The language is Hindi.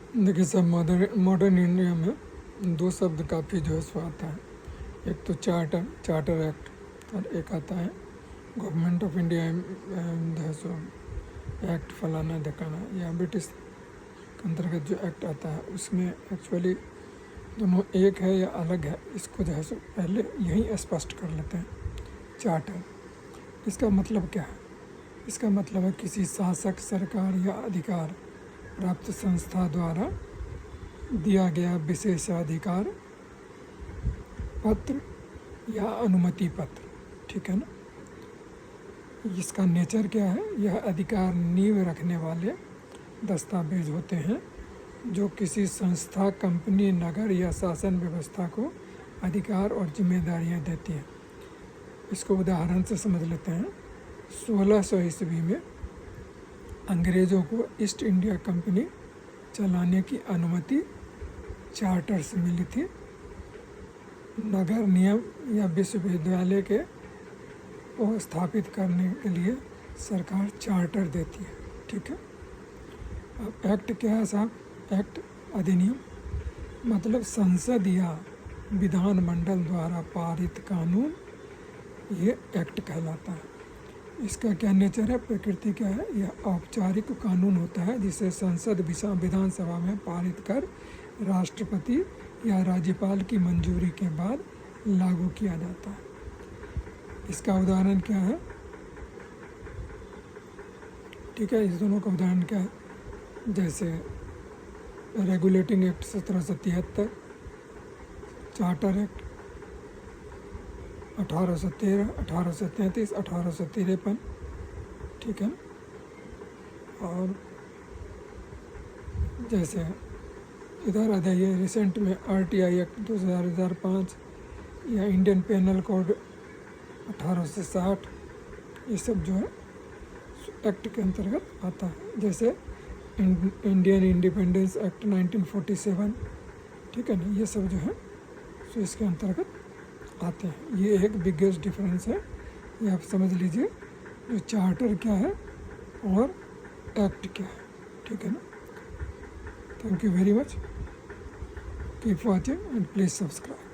देखिए सब मॉडर्न इंडिया में दो शब्द काफ़ी जो है सो आता है। एक तो चार्टर एक्ट और एक आता है गवर्नमेंट ऑफ इंडिया जो है सो एक्ट फलाना ढकाना, या ब्रिटिश के अंतर्गत जो एक्ट आता है उसमें एक्चुअली दोनों एक है या अलग है, इसको जो है सो पहले यही स्पष्ट कर लेते हैं। चार्टर, इसका मतलब क्या है? इसका मतलब है किसी शासक, सरकार या अधिकार प्राप्त संस्था द्वारा दिया गया विशेषाधिकार पत्र या अनुमति पत्र, ठीक है ना। इसका नेचर क्या है? यह अधिकार नींव रखने वाले दस्तावेज होते हैं जो किसी संस्था, कंपनी, नगर या शासन व्यवस्था को अधिकार और जिम्मेदारियां देती हैं। इसको उदाहरण से समझ लेते हैं। 1600 ईस्वी में अंग्रेज़ों को ईस्ट इंडिया कंपनी चलाने की अनुमति चार्टर से मिली थी। नगर नियम या विश्वविद्यालय के को स्थापित करने के लिए सरकार चार्टर देती है, ठीक है। अब एक्ट क्या है साहब? एक्ट अधिनियम, मतलब संसद या विधानमंडल द्वारा पारित कानून, ये एक्ट कहलाता है। इसका क्या नेचर है? प्रकृति क्या है? यह औपचारिक कानून होता है जिसे संसद विधानसभा में पारित कर राष्ट्रपति या राज्यपाल की मंजूरी के बाद लागू किया जाता है। इसका उदाहरण क्या है? ठीक है, इस दोनों का उदाहरण क्या है? जैसे रेगुलेटिंग एक्ट 1773, चार्टर एक्ट 1813, 1833, 1853, ठीक है। और जैसे इधर आ जाइए, रिसेंट में RTI एक्ट 2005 या इंडियन पेनल कोड 1860, ये सब जो है एक्ट के अंतर्गत आता है। जैसे इंडियन इंडिपेंडेंस एक्ट 1947, ठीक है ना, ये सब जो है सो इसके अंतर्गत आते हैं। ये एक बिगेस्ट डिफरेंस है, ये आप समझ लीजिए, जो चार्टर क्या है और एक्ट क्या है, ठीक है ना। Thank you very much, keep watching and please subscribe.